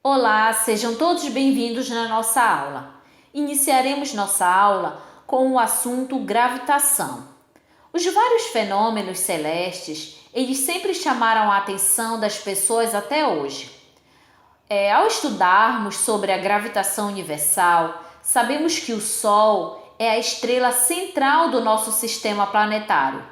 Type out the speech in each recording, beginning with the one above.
Olá, sejam todos bem-vindos na nossa aula. Iniciaremos nossa aula com o assunto gravitação. Os vários fenômenos celestes, eles sempre chamaram a atenção das pessoas até hoje. Ao estudarmos sobre a gravitação universal, sabemos que o Sol é a estrela central do nosso sistema planetário,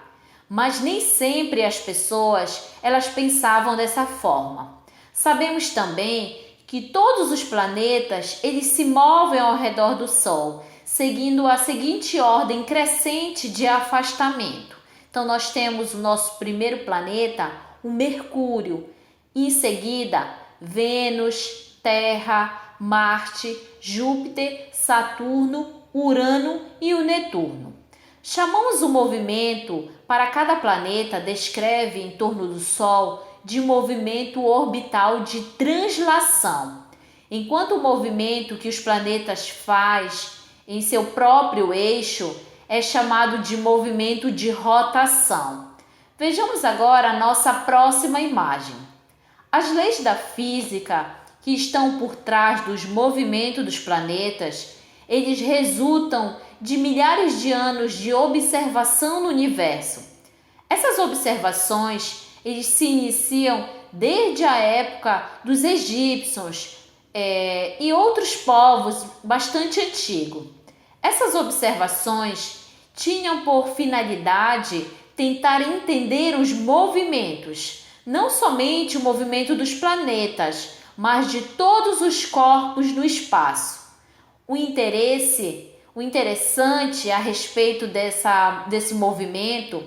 mas nem sempre as pessoas elas pensavam dessa forma. Sabemos também que todos os planetas eles se movem ao redor do Sol, seguindo a seguinte ordem crescente de afastamento. Então nós temos o nosso primeiro planeta, o Mercúrio, em seguida Vênus, Terra, Marte, Júpiter, Saturno, Urano e o Netuno. Chamamos o movimento para cada planeta descreve em torno do Sol de movimento orbital de translação, enquanto o movimento que os planetas faz em seu próprio eixo é chamado de movimento de rotação. Vejamos agora a nossa próxima imagem. As leis da física que estão por trás dos movimentos dos planetas, eles resultam de milhares de anos de observação no universo. Essas observações eles se iniciam desde a época dos egípcios e outros povos bastante antigos. Essas observações tinham por finalidade tentar entender os movimentos, não somente o movimento dos planetas, mas de todos os corpos no espaço. O interessante a respeito desse movimento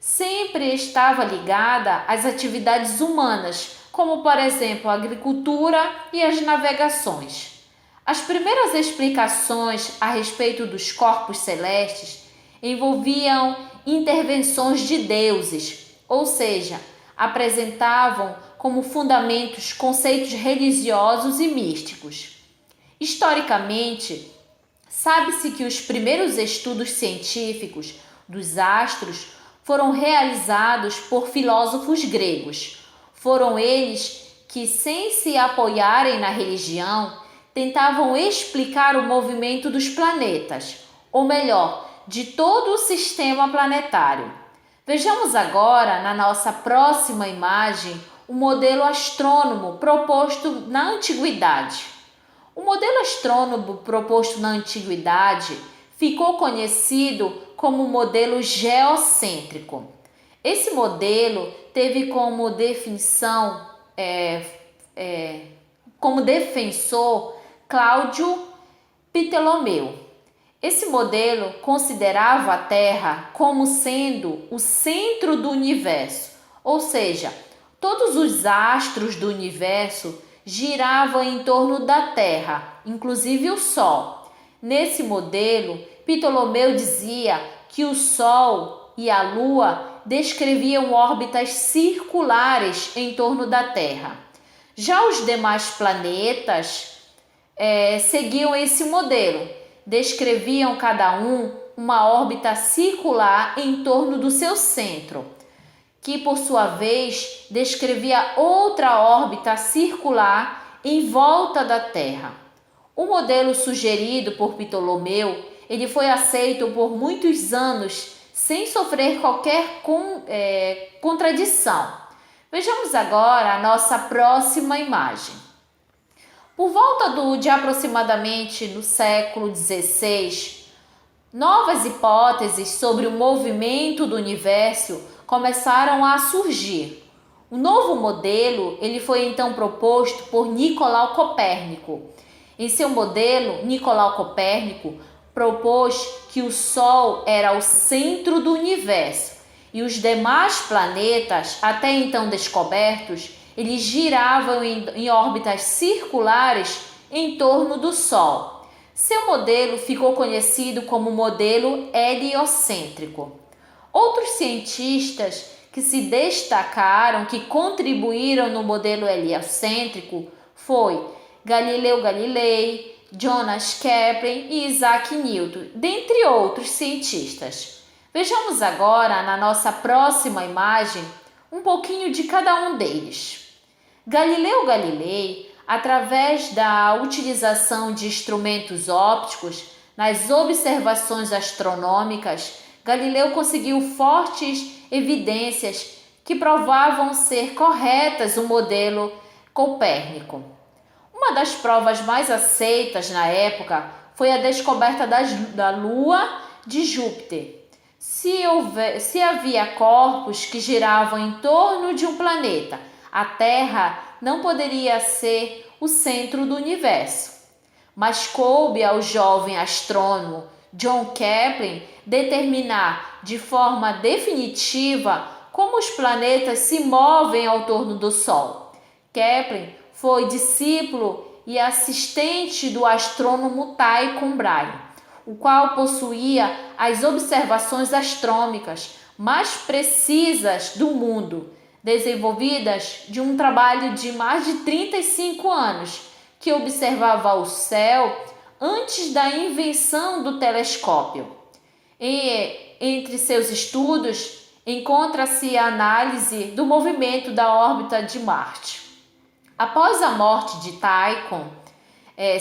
sempre estava ligada às atividades humanas, como por exemplo a agricultura e as navegações. As primeiras explicações a respeito dos corpos celestes envolviam intervenções de deuses, ou seja, apresentavam como fundamentos conceitos religiosos e místicos. Historicamente, sabe-se que os primeiros estudos científicos dos astros foram realizados por filósofos gregos. Foram eles que, sem se apoiarem na religião, tentavam explicar o movimento dos planetas, ou melhor, de todo o sistema planetário. Vejamos agora, na nossa próxima imagem, o modelo astrônomo proposto na antiguidade. O modelo astrônomo proposto na antiguidade ficou conhecido como modelo geocêntrico. Esse modelo teve como defensor Cláudio Ptolomeu. Esse modelo considerava a Terra como sendo o centro do universo, ou seja, todos os astros do universo giravam em torno da Terra, inclusive o Sol. Nesse modelo, Ptolomeu dizia que o Sol e a Lua descreviam órbitas circulares em torno da Terra. Já os demais planetas seguiam esse modelo, descreviam cada um uma órbita circular em torno do seu centro, que por sua vez descrevia outra órbita circular em volta da Terra. O modelo sugerido por Ptolomeu, ele foi aceito por muitos anos sem sofrer qualquer contradição. Vejamos agora a nossa próxima imagem. Por volta de aproximadamente no século XVI, novas hipóteses sobre o movimento do universo começaram a surgir. O novo modelo ele foi então proposto por Nicolau Copérnico. Em seu modelo, Nicolau Copérnico propôs que o Sol era o centro do universo e os demais planetas, até então descobertos, eles giravam em órbitas circulares em torno do Sol. Seu modelo ficou conhecido como modelo heliocêntrico. Outros cientistas que se destacaram, que contribuíram no modelo heliocêntrico, foi Galileu Galilei, Johannes Kepler e Isaac Newton, dentre outros cientistas. Vejamos agora, na nossa próxima imagem, um pouquinho de cada um deles. Galileu Galilei através da utilização de instrumentos ópticos nas observações astronômicas, Galileu conseguiu fortes evidências que provavam ser corretas o modelo Copérnico. Uma das provas mais aceitas na época foi a descoberta da Lua de Júpiter. Se havia corpos que giravam em torno de um planeta, a Terra não poderia ser o centro do universo. Mas coube ao jovem astrônomo John Kepler determinar de forma definitiva como os planetas se movem ao torno do Sol. Kepler foi discípulo e assistente do astrônomo Tycho Brahe, o qual possuía as observações astronômicas mais precisas do mundo, desenvolvidas de um trabalho de mais de 35 anos, que observava o céu antes da invenção do telescópio. Entre seus estudos, encontra-se a análise do movimento da órbita de Marte. Após a morte de Tycho,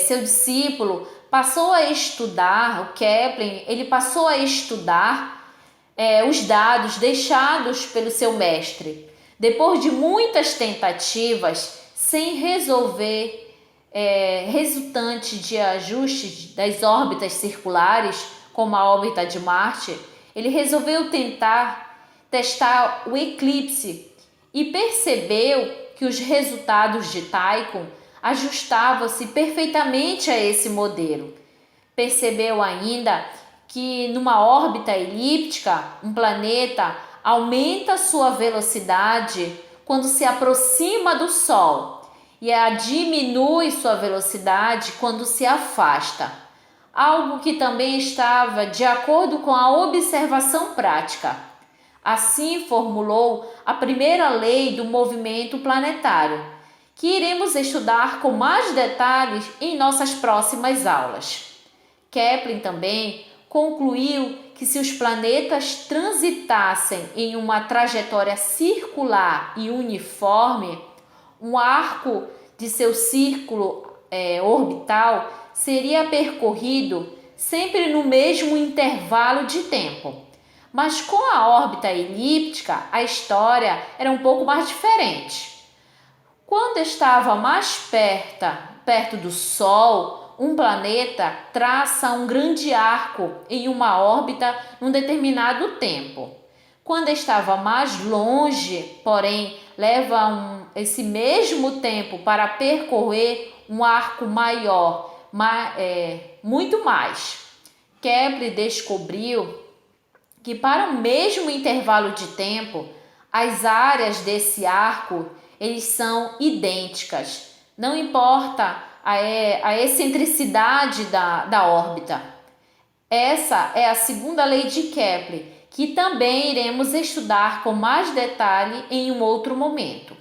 seu discípulo passou a estudar, o Kepler, ele passou a estudar os dados deixados pelo seu mestre. Depois de muitas tentativas, sem resolver, resultante de ajustes das órbitas circulares, como a órbita de Marte, ele resolveu testar o eclipse e percebeu que os resultados de Tycho ajustavam-se perfeitamente a esse modelo. Percebeu ainda que numa órbita elíptica, um planeta aumenta sua velocidade quando se aproxima do Sol e diminui sua velocidade quando se afasta, algo que também estava de acordo com a observação prática. Assim formulou a primeira lei do movimento planetário, que iremos estudar com mais detalhes em nossas próximas aulas. Kepler também concluiu que se os planetas transitassem em uma trajetória circular e uniforme, um arco de seu círculo orbital seria percorrido sempre no mesmo intervalo de tempo. Mas com a órbita elíptica, a história era um pouco mais diferente. Quando estava mais perto do Sol, um planeta traça um grande arco em uma órbita num determinado tempo. Quando estava mais longe, porém, leva esse mesmo tempo para percorrer um arco maior, muito mais. Kepler descobriu que para o mesmo intervalo de tempo, as áreas desse arco eles são idênticas. Não importa a excentricidade da órbita. Essa é a segunda lei de Kepler, que também iremos estudar com mais detalhe em um outro momento.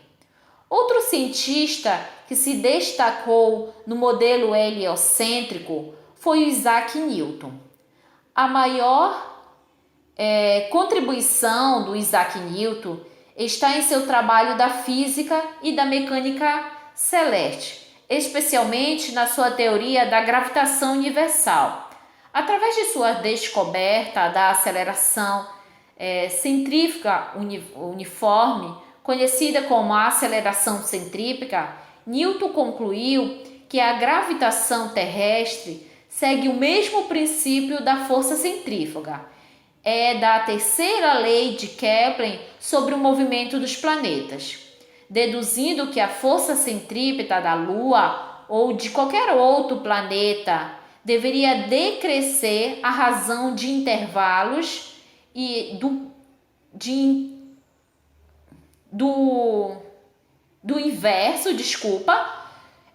Outro cientista que se destacou no modelo heliocêntrico foi o Isaac Newton. A maior contribuição do Isaac Newton está em seu trabalho da física e da mecânica celeste, especialmente na sua teoria da gravitação universal. Através de sua descoberta da aceleração centrífuga uniforme, conhecida como a aceleração centrípeta, Newton concluiu que a gravitação terrestre segue o mesmo princípio da força centrífuga. É da terceira lei de Kepler sobre o movimento dos planetas, deduzindo que a força centrípeta da Lua ou de qualquer outro planeta deveria decrescer à razão de intervalos e do inverso,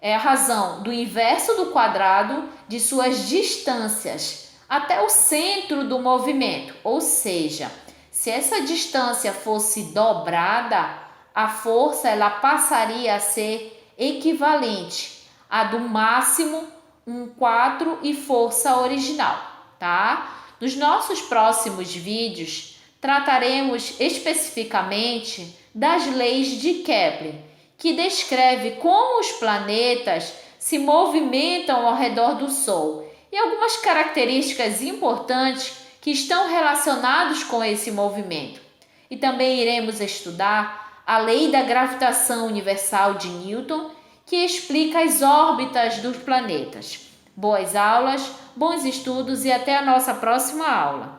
a razão do inverso do quadrado de suas distâncias até o centro do movimento, ou seja, se essa distância fosse dobrada, a força ela passaria a ser equivalente a do máximo 1/4 e força original, tá? Nos nossos próximos vídeos trataremos especificamente das leis de Kepler, que descreve como os planetas se movimentam ao redor do Sol e algumas características importantes que estão relacionadas com esse movimento. E também iremos estudar a lei da gravitação universal de Newton, que explica as órbitas dos planetas. Boas aulas, bons estudos e até a nossa próxima aula!